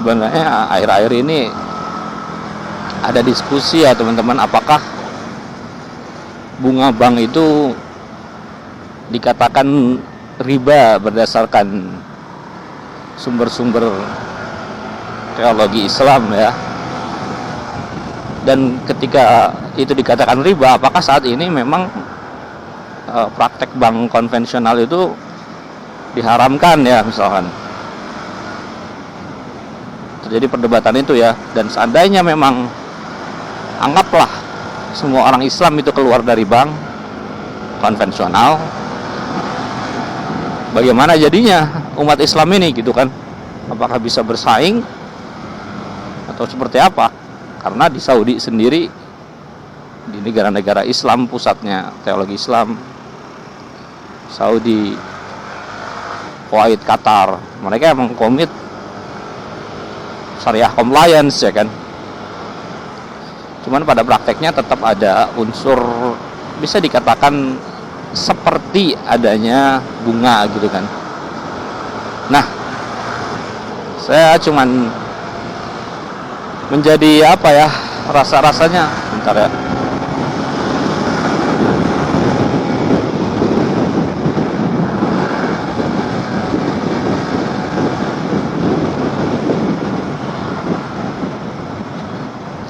sebenarnya akhir-akhir ini ada diskusi ya teman-teman, apakah bunga bank itu dikatakan riba berdasarkan sumber-sumber teologi Islam ya. Dan ketika itu dikatakan riba, apakah saat ini memang praktek bank konvensional itu diharamkan ya misalkan. Terjadi perdebatan itu ya. Dan seandainya memang anggaplah semua orang Islam itu keluar dari bank konvensional, bagaimana jadinya umat Islam ini gitu kan? Apakah bisa bersaing atau seperti apa? Karena di Saudi sendiri, di negara-negara Islam, pusatnya teologi Islam, Saudi, Kuwait, Qatar, mereka emang komit syariah compliance ya kan. Cuman pada prakteknya tetap ada unsur, bisa dikatakan seperti adanya bunga gitu kan. Nah, saya cuman menjadi apa ya, rasa-rasanya bentar ya.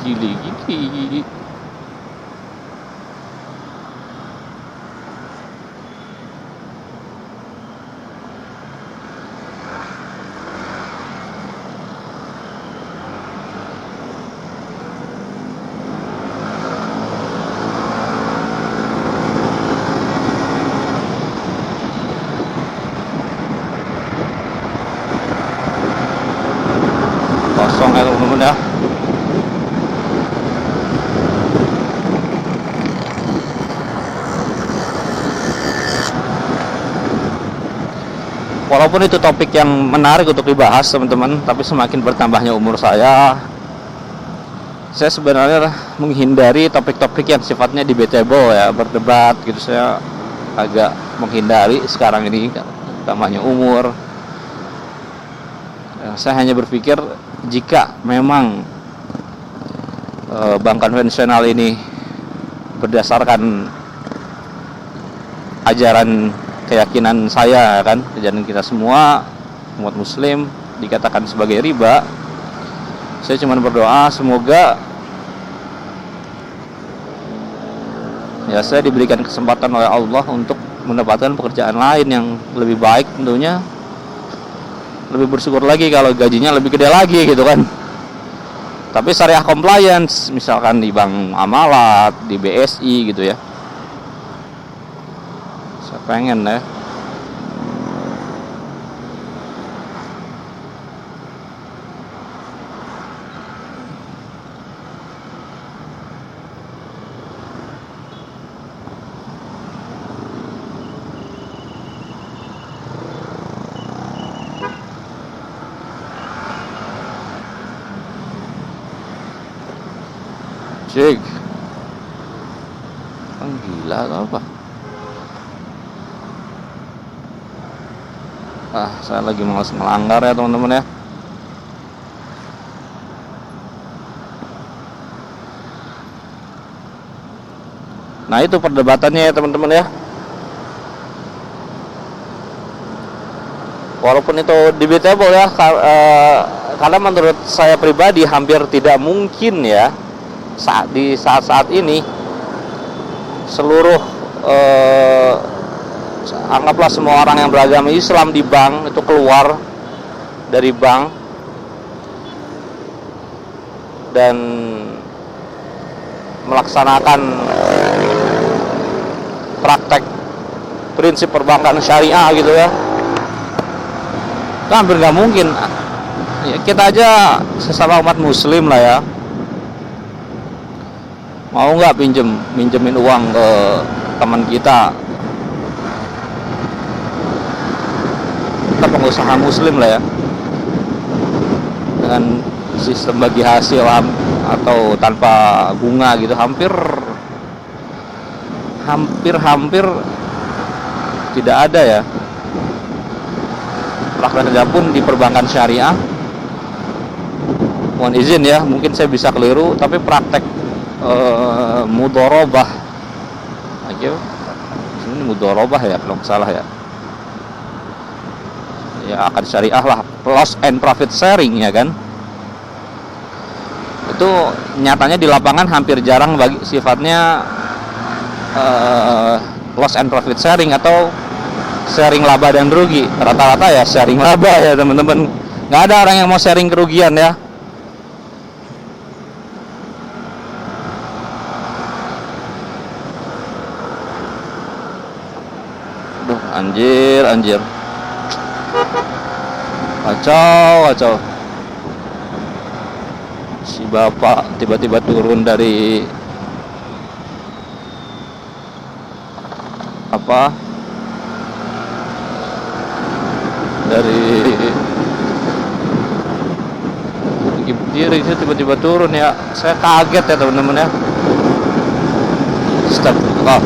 Gili-gili. Kosong ya teman-teman ya. Walaupun itu topik yang menarik untuk dibahas teman-teman, tapi semakin bertambahnya umur saya sebenarnya menghindari topik-topik yang sifatnya debatable ya, berdebat gitu. Saya agak menghindari sekarang ini, tambahnya umur. Saya hanya berpikir jika memang bank konvensional ini berdasarkan ajaran keyakinan saya kan, keyakinan kita semua umat muslim, dikatakan sebagai riba, saya cuma berdoa semoga ya saya diberikan kesempatan oleh Allah untuk mendapatkan pekerjaan lain yang lebih baik, tentunya lebih bersyukur lagi kalau gajinya lebih gede lagi gitu kan. Tapi syariah compliance misalkan di Bank Amalat, di BSI gitu ya, saya pengen ya. Cik, kan gila atau apa? Saya lagi malas melanggar ya teman-teman ya. Nah itu perdebatannya ya teman-teman ya. Walaupun itu debatable ya, karena menurut saya pribadi hampir tidak mungkin ya di saat-saat ini seluruh anggaplah semua orang yang beragama Islam di bank itu keluar dari bank dan melaksanakan praktek prinsip perbankan syariah gitu ya. Itu hampir nggak mungkin ya. Kita aja sesama umat muslim lah ya, mau nggak minjemin uang ke teman kita pengusaha muslim lah ya, dengan sistem bagi hasil atau tanpa bunga gitu, hampir tidak ada ya. Prakteknya pun di perbankan syariah mohon izin ya, mungkin saya bisa keliru, tapi praktek mudharabah, oke, ini mudharabah ya kalau nggak salah ya, ya akan syariah lah, loss and profit sharing ya kan, itu nyatanya di lapangan hampir jarang bagi sifatnya loss and profit sharing atau sharing laba dan rugi. Rata-rata ya sharing laba ya teman-teman, nggak ada orang yang mau sharing kerugian ya. Duh, anjir kacau. Si bapak tiba-tiba turun dari apa, dari berdiri tiba-tiba turun ya, saya kaget ya teman-teman ya. Astagfirullah.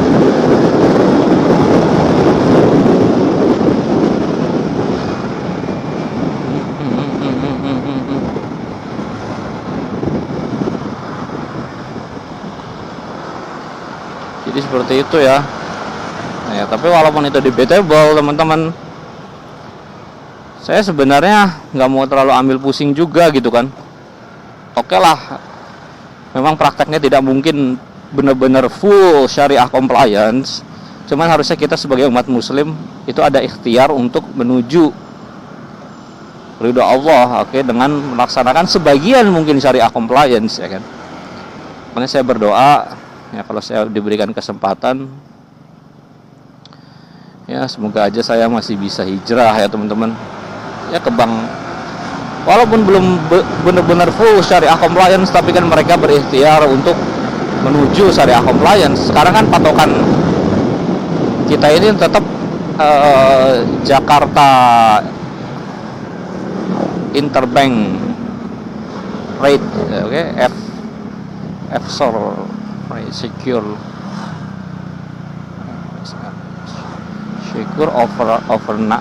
Jadi seperti itu ya. Ya, tapi walaupun itu debatable teman-teman, saya sebenarnya nggak mau terlalu ambil pusing juga gitu kan. Oke lah, memang prakteknya tidak mungkin benar-benar full syariah compliance, cuman harusnya kita sebagai umat muslim itu ada ikhtiar untuk menuju ridho Allah, oke, dengan melaksanakan sebagian mungkin syariah compliance ya kan. Makanya saya berdoa ya, kalau saya diberikan kesempatan ya, semoga aja saya masih bisa hijrah ya teman-teman ya ke bank, walaupun belum benar-benar full syariah compliance, tapi kan mereka berikhtiar untuk menuju syariah compliance. Sekarang kan patokan kita ini tetap Jakarta interbank rate, oke, FSOR secure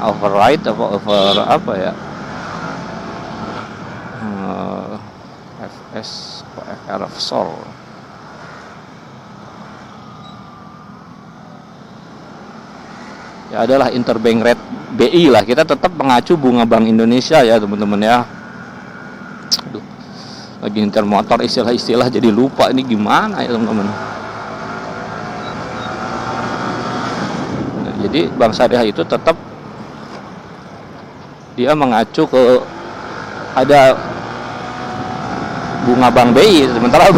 override apa ya, FSOR ya, adalah interbank rate BI lah. Kita tetap mengacu bunga Bank Indonesia ya teman-teman ya. Aduh, lagi nyetir motor istilah-istilah jadi lupa ini gimana ya teman-teman. Nah, jadi bank syariah itu tetap dia mengacu ke ada bunga Bank BI, sementara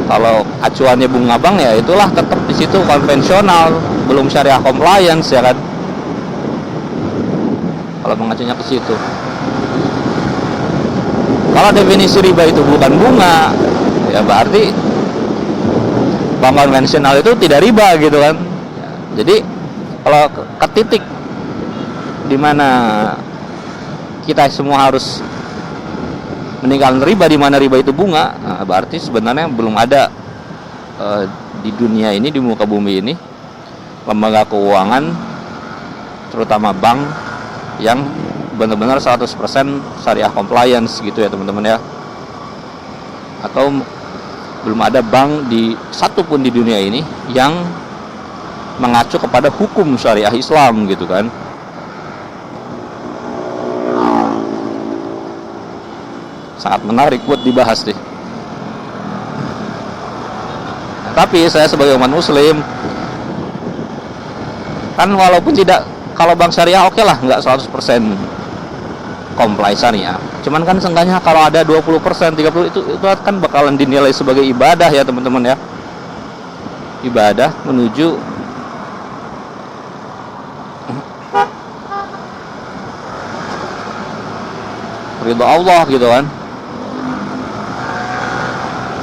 kalau acuannya bunga bank ya itulah tetap di situ konvensional, belum syariah compliance ya kan. Kalau mengacunya ke situ. Kalau definisi riba itu bukan bunga, ya berarti bank konvensional itu tidak riba gitu kan. Ya, jadi kalau ke titik di mana kita semua harus meninggalkan riba, di mana riba itu bunga, nah, berarti sebenarnya belum ada di dunia ini, di muka bumi ini, lembaga keuangan terutama bank yang benar-benar 100% syariah compliance gitu ya teman-teman ya. Atau belum ada bank di satupun di dunia ini yang mengacu kepada hukum syariah Islam gitu kan. Sangat menarik buat dibahas deh. Tapi saya sebagai umat muslim kan, walaupun tidak, kalau bank syariah oke lah, nggak 100% comply syariah, cuman kan seenggaknya kalau ada 20%, 30% itu kan bakalan dinilai sebagai ibadah ya teman-teman ya. Ibadah menuju ridha Allah gitu kan.